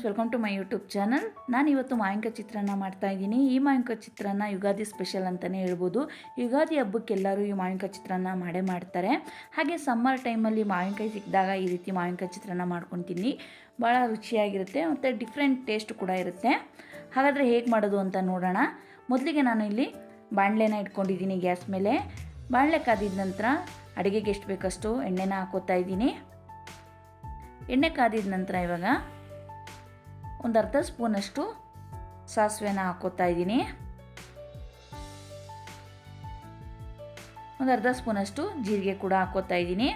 Welcome to my YouTube channel. ನಾನು ಇವತ್ತು ಮಾವಿನಕಾಯಿ ಚಿತ್ರಾನ್ನ ಮಾಡ್ತಾಯಿದ್ದೀನಿ. ಈ ಮಾವಿನಕಾಯಿ ಚಿತ್ರಾನ್ನ ಯುಗಾದಿ ಸ್ಪೆಷಲ್ ಅಂತಲೇ ಹೇಳ್ಬೋದು. ಯುಗಾದಿ ಹಬ್ಬಕ್ಕೆ ಎಲ್ಲರೂ ಈ ಮಾವಿನಕಾಯಿ ಚಿತ್ರಾನ್ನ ಮಾಡ್ತಾರೆ. ಹಾಗೆ ಸಮ್ಮರ್ ಟೈಮಲ್ಲಿ ಮಾವಿನಕಾಯಿ ಸಿಕ್ಕಿದಾಗ ಈ ರೀತಿ ಮಾವಿನಕಾಯಿ ಚಿತ್ರಾನ್ನ ಮಾಡ್ಕೊಂಡು ತಿನ್ನಿ, ಭಾಳ ರುಚಿಯಾಗಿರುತ್ತೆ ಮತ್ತು ಡಿಫ್ರೆಂಟ್ ಟೇಸ್ಟ್ ಕೂಡ ಇರುತ್ತೆ. ಹಾಗಾದರೆ ಹೇಗೆ ಮಾಡೋದು ಅಂತ ನೋಡೋಣ. ಮೊದಲಿಗೆ ನಾನು ಇಲ್ಲಿ ಬಾಣಲೆನ ಇಟ್ಕೊಂಡಿದ್ದೀನಿ ಗ್ಯಾಸ್ ಮೇಲೆ. ಬಾಣಲೆ ಕಾದಿದ ನಂತರ ಅಡುಗೆಗೆ ಎಷ್ಟು ಬೇಕಷ್ಟು ಎಣ್ಣೆನ ಹಾಕೋತಾ ಇದ್ದೀನಿ. ಎಣ್ಣೆ ಕಾದಿದ ನಂತರ ಇವಾಗ ಒಂದು ಅರ್ಧ ಸ್ಪೂನಷ್ಟು ಸಾಸಿವೆನ ಹಾಕೋತಾ ಇದ್ದೀನಿ. ಒಂದು ಅರ್ಧ ಸ್ಪೂನಷ್ಟು ಜೀರಿಗೆ ಕೂಡ ಹಾಕೋತಾ ಇದ್ದೀನಿ.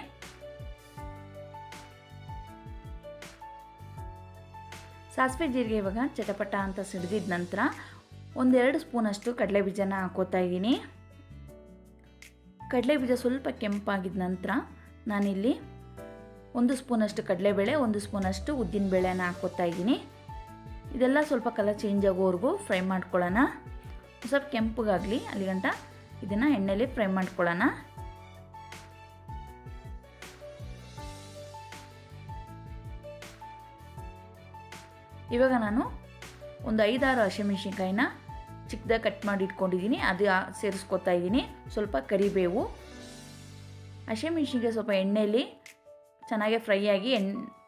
ಸಾಸಿವೆ ಜೀರಿಗೆ ಇವಾಗ ಚಟಪಟ ಅಂತ ಸಿಡಿದಿದ ನಂತರ ಒಂದೆರಡು ಸ್ಪೂನಷ್ಟು ಕಡಲೆಬೀಜನ ಹಾಕೋತಾ ಇದ್ದೀನಿ. ಕಡಲೆಬೀಜ ಸ್ವಲ್ಪ ಕೆಂಪಾಗಿದ ನಂತರ ನಾನಿಲ್ಲಿ ಒಂದು ಸ್ಪೂನಷ್ಟು ಕಡಲೆಬೇಳೆ, ಒಂದು ಸ್ಪೂನಷ್ಟು ಉದ್ದಿನಬೇಳೆನ ಹಾಕೋತಾ ಇದ್ದೀನಿ. ಇದೆಲ್ಲ ಸ್ವಲ್ಪ ಕಲರ್ ಚೇಂಜ್ ಆಗೋವರೆಗೂ ಫ್ರೈ ಮಾಡ್ಕೊಳ್ಳೋಣ. ಸ್ವಲ್ಪ ಕೆಂಪಗಾಗಲಿ ಅಲ್ಲಿಗಂಟ ಇದನ್ನು ಎಣ್ಣೆಯಲ್ಲಿ ಫ್ರೈ ಮಾಡ್ಕೊಳ್ಳೋಣ. ಇವಾಗ ನಾನು ಒಂದು 5-6 ಹಸಿಮೆಣಸಿನ್ಕಾಯಿನ ಚಿಕ್ಕದಾಗಿ ಕಟ್ ಮಾಡಿ ಇಟ್ಕೊಂಡಿದ್ದೀನಿ, ಅದು ಸೇರಿಸ್ಕೊತಾ ಇದ್ದೀನಿ. ಸ್ವಲ್ಪ ಕರಿಬೇವು, ಹಸಿಮೆಣಸಿನ್ಕಾಯಿ ಸ್ವಲ್ಪ ಎಣ್ಣೆಯಲ್ಲಿ ಚೆನ್ನಾಗಿ ಫ್ರೈ ಆಗಿ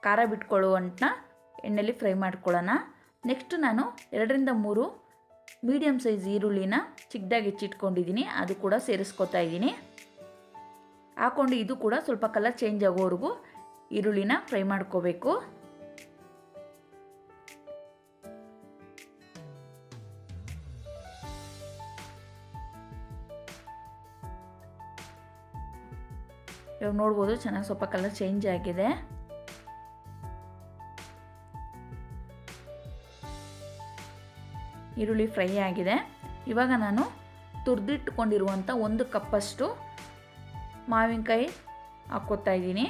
ಖಾರ ಬಿಟ್ಕೊಳ್ಳುವಂಥ ಎಣ್ಣೆಯಲ್ಲಿ ಫ್ರೈ ಮಾಡ್ಕೊಳ್ಳೋಣ. ನೆಕ್ಸ್ಟ್ ನಾನು 2-3 ಮೀಡಿಯಮ್ ಸೈಜ್ ಈರುಳ್ಳಿನ ಚಿಕ್ಕದಾಗಿ ಹೆಚ್ಚಿಟ್ಕೊಂಡಿದ್ದೀನಿ, ಅದು ಕೂಡ ಸೇರಿಸ್ಕೊತಾ ಇದ್ದೀನಿ. ಹಾಕ್ಕೊಂಡು ಇದು ಕೂಡ ಸ್ವಲ್ಪ ಕಲರ್ ಚೇಂಜ್ ಆಗೋವರೆಗೂ ಈರುಳ್ಳಿನ ಫ್ರೈ ಮಾಡ್ಕೋಬೇಕು. ಇವಾಗ ನೋಡ್ಬೋದು ಚೆನ್ನಾಗಿ ಸ್ವಲ್ಪ ಕಲರ್ ಚೇಂಜ್ ಆಗಿದೆ. ಈರುಳ್ಳಿ ಫ್ರೈ ಆಗಿದೆ. ಇವಾಗ ನಾನು ತುರಿದಿಟ್ಕೊಂಡಿರುವಂಥ 1 ಕಪ್ಪಷ್ಟು ಮಾವಿನಕಾಯಿ ಹಾಕ್ಕೋತಾ ಇದ್ದೀನಿ.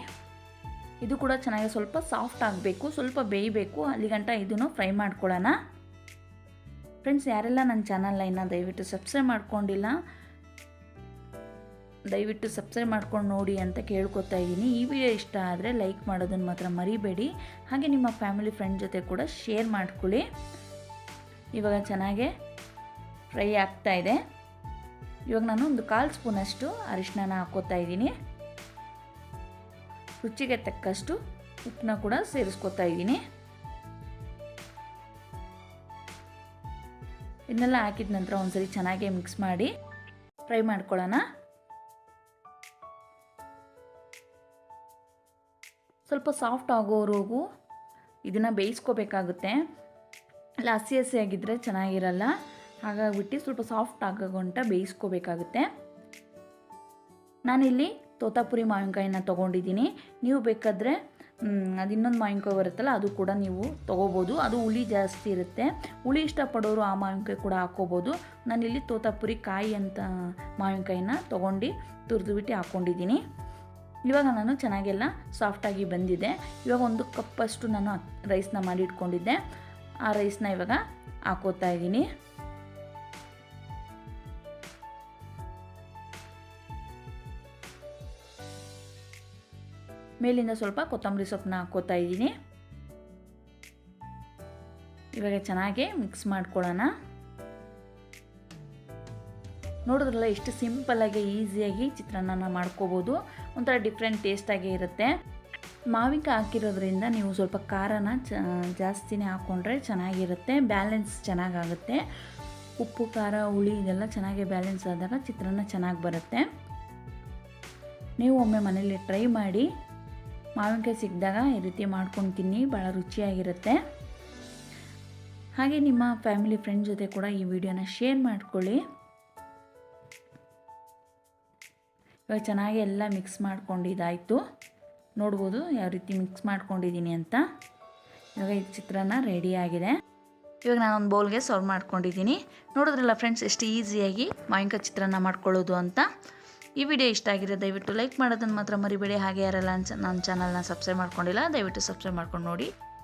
ಇದು ಕೂಡ ಚೆನ್ನಾಗಿ ಸ್ವಲ್ಪ ಸಾಫ್ಟ್ ಆಗಬೇಕು, ಸ್ವಲ್ಪ ಬೇಯಬೇಕು, ಅಲ್ಲಿಗಂಟ ಇದನ್ನು ಫ್ರೈ ಮಾಡ್ಕೊಳ್ಳೋಣ. ಫ್ರೆಂಡ್ಸ್, ಯಾರೆಲ್ಲ ನನ್ನ ಚಾನಲ್ನ ಇನ್ನೂ ದಯವಿಟ್ಟು ಸಬ್ಸ್ಕ್ರೈಬ್ ಮಾಡ್ಕೊಂಡಿಲ್ಲ, ದಯವಿಟ್ಟು ಸಬ್ಸ್ಕ್ರೈಬ್ ಮಾಡ್ಕೊಂಡು ನೋಡಿ ಅಂತ ಕೇಳ್ಕೊತಾ ಇದ್ದೀನಿ. ಈ ವಿಡಿಯೋ ಇಷ್ಟ ಆದರೆ ಲೈಕ್ ಮಾಡೋದನ್ನು ಮಾತ್ರ ಮರಿಬೇಡಿ. ಹಾಗೆ ನಿಮ್ಮ ಫ್ಯಾಮಿಲಿ ಫ್ರೆಂಡ್ ಜೊತೆ ಕೂಡ ಶೇರ್ ಮಾಡ್ಕೊಳ್ಳಿ. ಇವಾಗ ಚೆನ್ನಾಗೆ ಫ್ರೈ ಆಗ್ತಾ ಇದೆ. ಇವಾಗ ನಾನು ಒಂದು 1/4 ಸ್ಪೂನಷ್ಟು ಅರಿಶಿನ ಹಾಕೋತಾ ಇದ್ದೀನಿ. ರುಚಿಗೆ ತಕ್ಕಷ್ಟು ಉಪ್ಪನ್ನ ಕೂಡ ಸೇರಿಸ್ಕೊತಾ ಇದ್ದೀನಿ. ಇದನ್ನೆಲ್ಲ ಹಾಕಿದ ನಂತರ ಒಂದ್ಸರಿ ಚೆನ್ನಾಗಿ ಮಿಕ್ಸ್ ಮಾಡಿ ಫ್ರೈ ಮಾಡ್ಕೊಳ್ಳೋಣ. ಸ್ವಲ್ಪ ಸಾಫ್ಟ್ ಆಗೋವರೆಗೂ ಇದನ್ನು ಬೇಯಿಸ್ಕೋಬೇಕಾಗುತ್ತೆ. ಅಲ್ಲ ಹಸಿ ಆಗಿದ್ದರೆ ಚೆನ್ನಾಗಿರಲ್ಲ, ಹಾಗಾಗಿಬಿಟ್ಟು ಸ್ವಲ್ಪ ಸಾಫ್ಟ್ ಆಗೋಗಂಟ ಬೇಯಿಸ್ಕೋಬೇಕಾಗುತ್ತೆ. ನಾನಿಲ್ಲಿ ತೋತಾಪುರಿ ಮಾವಿನಕಾಯಿನ ತೊಗೊಂಡಿದ್ದೀನಿ. ನೀವು ಬೇಕಾದರೆ ಅದು ಇನ್ನೊಂದು ಮಾವಿನಕಾಯಿ ಬರುತ್ತಲ್ಲ, ಅದು ಕೂಡ ನೀವು ತೊಗೋಬೋದು. ಅದು ಹುಳಿ ಜಾಸ್ತಿ ಇರುತ್ತೆ. ಹುಳಿ ಇಷ್ಟಪಡೋರು ಆ ಮಾವಿನಕಾಯಿ ಕೂಡ ಹಾಕ್ಕೋಬೋದು. ನಾನಿಲ್ಲಿ ತೋತಾಪುರಿ ಕಾಯಿ ಅಂತ ಮಾವಿನಕಾಯಿನ ತೊಗೊಂಡು ತುರಿದುಬಿಟ್ಟು ಹಾಕ್ಕೊಂಡಿದ್ದೀನಿ. ಇವಾಗ ನಾನು ಚೆನ್ನಾಗೆಲ್ಲ ಸಾಫ್ಟಾಗಿ ಬಂದಿದೆ. ಇವಾಗ 1 ಕಪ್ಪಷ್ಟು ನಾನು ರೈಸ್ನ ಮಾಡಿ ಇಟ್ಕೊಂಡಿದ್ದೆ, ಆ ರೈಸ್ನ ಇವಾಗ ಹಾಕೋತಾ ಇದ್ದೀನಿ. ಮೇಲಿಂದ ಸ್ವಲ್ಪ ಕೊತ್ತಂಬರಿ ಸೊಪ್ಪನ್ನ ಹಾಕೋತಾ ಇದ್ದೀನಿ. ಇವಾಗ ಚೆನ್ನಾಗಿ ಮಿಕ್ಸ್ ಮಾಡ್ಕೊಳ್ಳೋಣ. ನೋಡಿದ್ರಲ್ಲ ಎಷ್ಟು ಸಿಂಪಲ್ಲಾಗಿ ಈಸಿಯಾಗಿ ಚಿತ್ರಾನ್ನ ಮಾಡ್ಕೋಬೋದು. ಒಂಥರ ಡಿಫ್ರೆಂಟ್ ಟೇಸ್ಟಾಗಿ ಇರುತ್ತೆ. ಮಾವಿನಕಾಯಿ ಹಾಕಿರೋದ್ರಿಂದ ನೀವು ಸ್ವಲ್ಪ ಖಾರನ ಜಾಸ್ತಿನೇ ಹಾಕ್ಕೊಂಡ್ರೆ ಚೆನ್ನಾಗಿರುತ್ತೆ, ಬ್ಯಾಲೆನ್ಸ್ ಚೆನ್ನಾಗಾಗುತ್ತೆ. ಉಪ್ಪು ಖಾರ ಹುಳಿ ಇದೆಲ್ಲ ಚೆನ್ನಾಗಿ ಬ್ಯಾಲೆನ್ಸ್ ಆದಾಗ ಚಿತ್ರಾನ್ನ ಚೆನ್ನಾಗಿ ಬರುತ್ತೆ. ನೀವು ಒಮ್ಮೆ ಮನೇಲಿ ಟ್ರೈ ಮಾಡಿ, ಮಾವಿನಕಾಯಿ ಸಿಕ್ಕಿದಾಗ ಈ ರೀತಿ ಮಾಡ್ಕೊಂಡು ತಿನ್ನಿ, ಭಾಳ ರುಚಿಯಾಗಿರುತ್ತೆ. ಹಾಗೆ ನಿಮ್ಮ ಫ್ಯಾಮಿಲಿ ಫ್ರೆಂಡ್ ಜೊತೆ ಕೂಡ ಈ ವಿಡಿಯೋನ ಶೇರ್ ಮಾಡ್ಕೊಳ್ಳಿ. ಇವಾಗ ಚೆನ್ನಾಗಿ ಎಲ್ಲ ಮಿಕ್ಸ್ ಮಾಡ್ಕೊಂಡಿದ್ದಾಯಿತು. ನೋಡ್ಬೋದು ಯಾವ ರೀತಿ ಮಿಕ್ಸ್ ಮಾಡ್ಕೊಂಡಿದ್ದೀನಿ ಅಂತ. ಇವಾಗ ಈ ಚಿತ್ರಾನ್ನ ರೆಡಿಯಾಗಿದೆ. ಇವಾಗ ನಾನು ಒಂದು ಬೌಲ್ಗೆ ಸರ್ವ್ ಮಾಡ್ಕೊಂಡಿದ್ದೀನಿ. ನೋಡಿದ್ರಲ್ಲ ಫ್ರೆಂಡ್ಸ್, ಎಷ್ಟು ಈಸಿಯಾಗಿ ಮಾವಿನಕಾಯಿ ಚಿತ್ರಾನ್ನ ಮಾಡ್ಕೊಳ್ಳೋದು ಅಂತ. ಈ ವಿಡಿಯೋ ಇಷ್ಟ ಆಗಿದೆ ದಯವಿಟ್ಟು ಲೈಕ್ ಮಾಡೋದನ್ನು ಮಾತ್ರ ಮರಿಬೇಡಿ. ಹಾಗೆ ಯಾರೆಲ್ಲ ನನ್ನ ಚಾನಲ್ನ ಸಬ್ಸ್ಕ್ರೈಬ್ ಮಾಡ್ಕೊಂಡಿಲ್ಲ ದಯವಿಟ್ಟು ಸಬ್ಸ್ಕ್ರೈಬ್ ಮಾಡ್ಕೊಂಡು ನೋಡಿ.